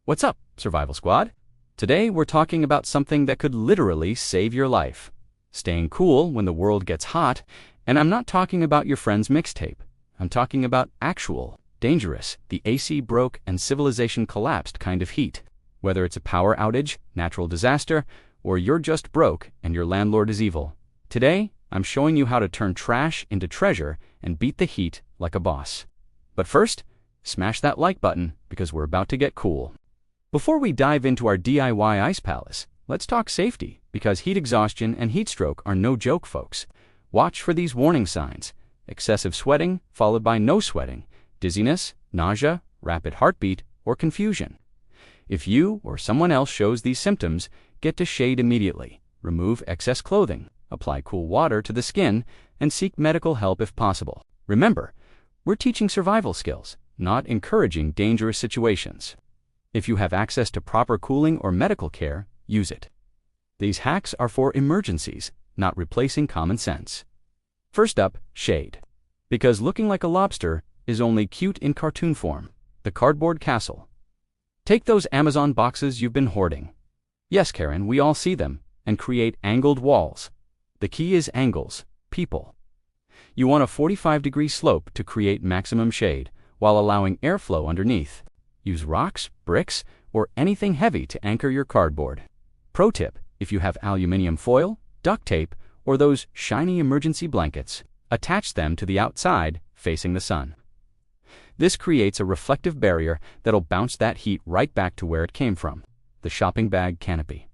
What's up, Survival Squad? Today we're talking about something that could literally save your life. Staying cool when the world gets hot, and I'm not talking about your friend's mixtape. I'm talking about actual, dangerous, the AC broke and civilization collapsed kind of heat. Whether it's a power outage, natural disaster, or you're just broke and your landlord is evil. Today, I'm showing you how to turn trash into treasure and beat the heat like a boss. But first, smash that like button because we're about to get cool. Before we dive into our DIY ice palace, let's talk safety because heat exhaustion and heat stroke are no joke, folks. Watch for these warning signs: excessive sweating followed by no sweating, dizziness, nausea, rapid heartbeat, or confusion. If you or someone else shows these symptoms, get to shade immediately, remove excess clothing, apply cool water to the skin, and seek medical help if possible. Remember, we're teaching survival skills, not encouraging dangerous situations. If you have access to proper cooling or medical care, use it. These hacks are for emergencies, not replacing common sense. First up, shade. Because looking like a lobster is only cute in cartoon form. The cardboard castle. Take those Amazon boxes you've been hoarding. Yes, Karen, we all see them, and create angled walls. The key is angles, people. You want a 45-degree slope to create maximum shade, while allowing airflow underneath. Use rocks, bricks, or anything heavy to anchor your cardboard. Pro tip: if you have aluminum foil, duct tape, or those shiny emergency blankets, attach them to the outside facing the sun. This creates a reflective barrier that'll bounce that heat right back to where it came from, the shopping bag canopy.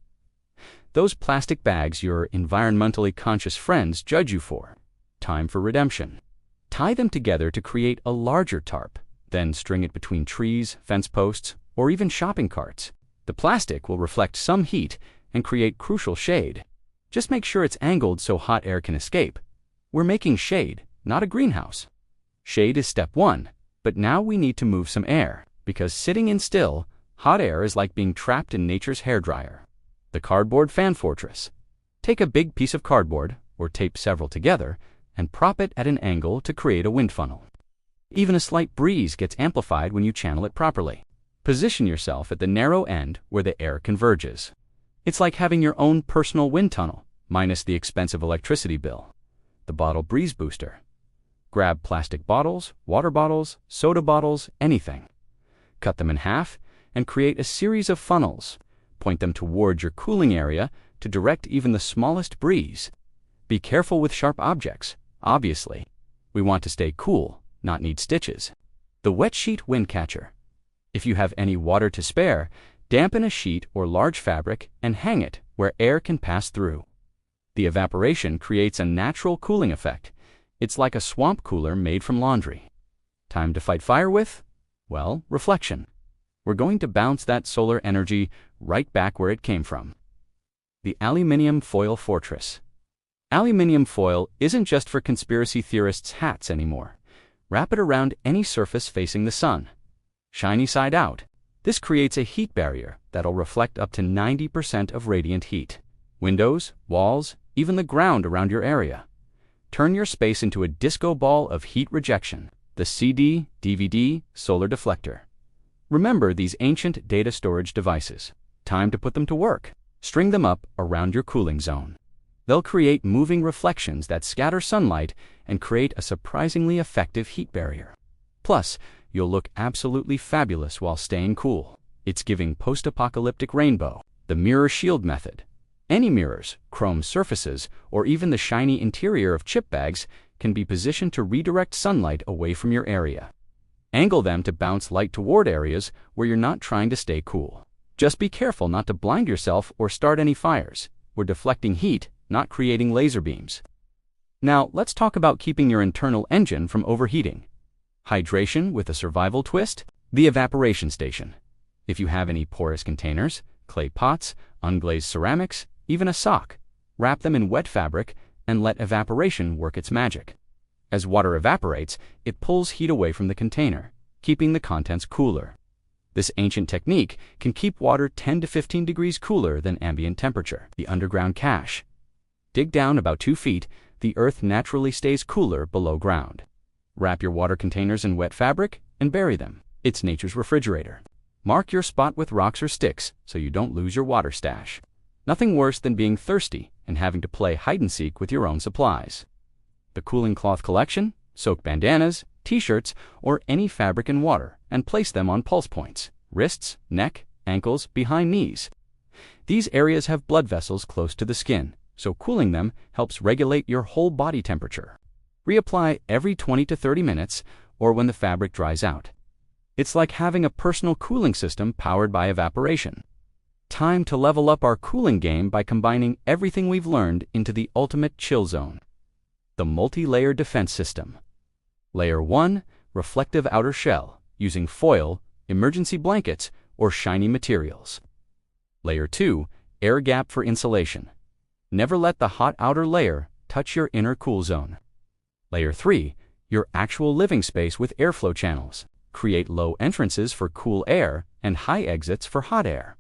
Those plastic bags your environmentally conscious friends judge you for. Time for redemption. Tie them together to create a larger tarp. Then string it between trees, fence posts, or even shopping carts. The plastic will reflect some heat and create crucial shade. Just make sure it's angled so hot air can escape. We're making shade, not a greenhouse. Shade is step one, but now we need to move some air, because sitting in still, hot air is like being trapped in nature's hairdryer. The cardboard fan fortress. Take a big piece of cardboard, or tape several together, and prop it at an angle to create a wind funnel. Even a slight breeze gets amplified when you channel it properly. Position yourself at the narrow end where the air converges. It's like having your own personal wind tunnel, minus the expensive electricity bill. The bottle breeze booster. Grab plastic bottles, water bottles, soda bottles, anything. Cut them in half and create a series of funnels. Point them toward your cooling area to direct even the smallest breeze. Be careful with sharp objects, obviously. We want to stay cool, not need stitches. The wet sheet wind catcher. If you have any water to spare, dampen a sheet or large fabric and hang it where air can pass through. The evaporation creates a natural cooling effect. It's like a swamp cooler made from laundry. Time to fight fire with? Well, reflection. We're going to bounce that solar energy right back where it came from. The aluminum foil fortress. Aluminum foil isn't just for conspiracy theorists' hats anymore. Wrap it around any surface facing the sun. Shiny side out. This creates a heat barrier that'll reflect up to 90% of radiant heat. Windows, walls, even the ground around your area. Turn your space into a disco ball of heat rejection. The CD, DVD, solar deflector. Remember these ancient data storage devices. Time to put them to work. String them up around your cooling zone. They'll create moving reflections that scatter sunlight and create a surprisingly effective heat barrier. Plus, you'll look absolutely fabulous while staying cool. It's giving post-apocalyptic rainbow. The mirror shield method. Any mirrors, chrome surfaces, or even the shiny interior of chip bags can be positioned to redirect sunlight away from your area. Angle them to bounce light toward areas where you're not trying to stay cool. Just be careful not to blind yourself or start any fires. We're deflecting heat, not creating laser beams. Now, let's talk about keeping your internal engine from overheating. Hydration with a survival twist. The evaporation station. If you have any porous containers, clay pots, unglazed ceramics, even a sock, wrap them in wet fabric and let evaporation work its magic. As water evaporates, it pulls heat away from the container, keeping the contents cooler. This ancient technique can keep water 10 to 15 degrees cooler than ambient temperature. The underground cache. Dig down about 2 feet, the earth naturally stays cooler below ground. Wrap your water containers in wet fabric and bury them. It's nature's refrigerator. Mark your spot with rocks or sticks so you don't lose your water stash. Nothing worse than being thirsty and having to play hide-and-seek with your own supplies. The cooling cloth collection: soak bandanas, t-shirts, or any fabric in water and place them on pulse points, wrists, neck, ankles, behind knees. These areas have blood vessels close to the skin, so cooling them helps regulate your whole body temperature. Reapply every 20 to 30 minutes or when the fabric dries out. It's like having a personal cooling system powered by evaporation. Time to level up our cooling game by combining everything we've learned into the ultimate chill zone. The multi-layer defense system. Layer 1, reflective outer shell, using foil, emergency blankets, or shiny materials. Layer 2, air gap for insulation. Never let the hot outer layer touch your inner cool zone. Layer 3, your actual living space with airflow channels. Create low entrances for cool air and high exits for hot air.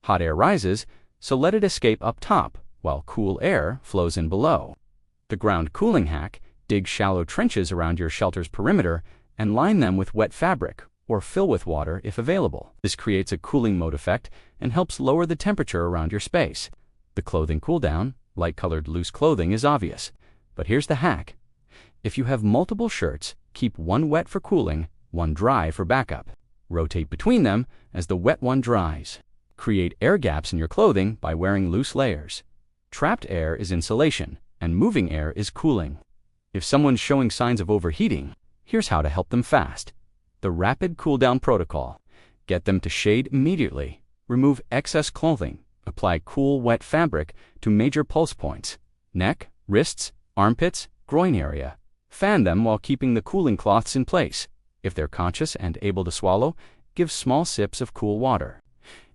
Hot air rises, so let it escape up top, while cool air flows in below. The ground cooling hack: dig shallow trenches around your shelter's perimeter and line them with wet fabric, or fill with water if available. This creates a cooling mode effect and helps lower the temperature around your space. The clothing cool down: light-colored loose clothing is obvious. But here's the hack. If you have multiple shirts, keep one wet for cooling, one dry for backup. Rotate between them as the wet one dries. Create air gaps in your clothing by wearing loose layers. Trapped air is insulation, and moving air is cooling. If someone's showing signs of overheating, here's how to help them fast. The rapid cool-down protocol. Get them to shade immediately. Remove excess clothing. Apply cool, wet fabric to major pulse points: neck, wrists, armpits, groin area. Fan them while keeping the cooling cloths in place. If they're conscious and able to swallow, give small sips of cool water.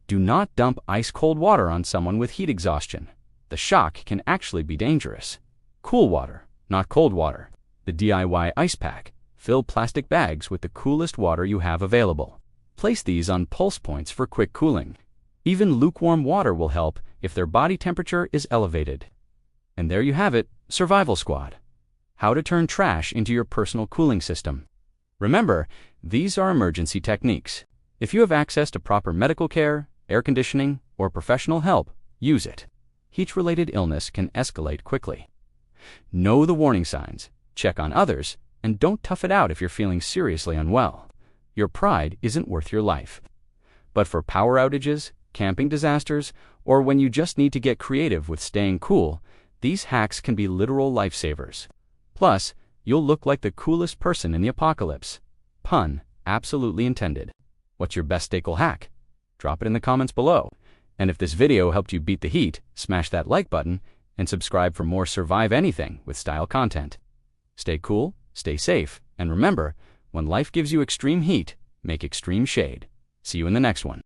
Do not dump ice-cold water on someone with heat exhaustion. The shock can actually be dangerous. Cool water, not cold water. The DIY ice pack. Fill plastic bags with the coolest water you have available. Place these on pulse points for quick cooling. Even lukewarm water will help if their body temperature is elevated. And there you have it, Survival Squad. How to turn trash into your personal cooling system. Remember, these are emergency techniques. If you have access to proper medical care, air conditioning, or professional help, use it. Heat-related illness can escalate quickly. Know the warning signs, check on others, and don't tough it out if you're feeling seriously unwell. Your pride isn't worth your life. But for power outages, camping disasters, or when you just need to get creative with staying cool, these hacks can be literal lifesavers. Plus, you'll look like the coolest person in the apocalypse. Pun absolutely intended. What's your best staple hack? Drop it in the comments below. And if this video helped you beat the heat, smash that like button and subscribe for more Survive Anything with Style content. Stay cool, stay safe, and remember, when life gives you extreme heat, make extreme shade. See you in the next one.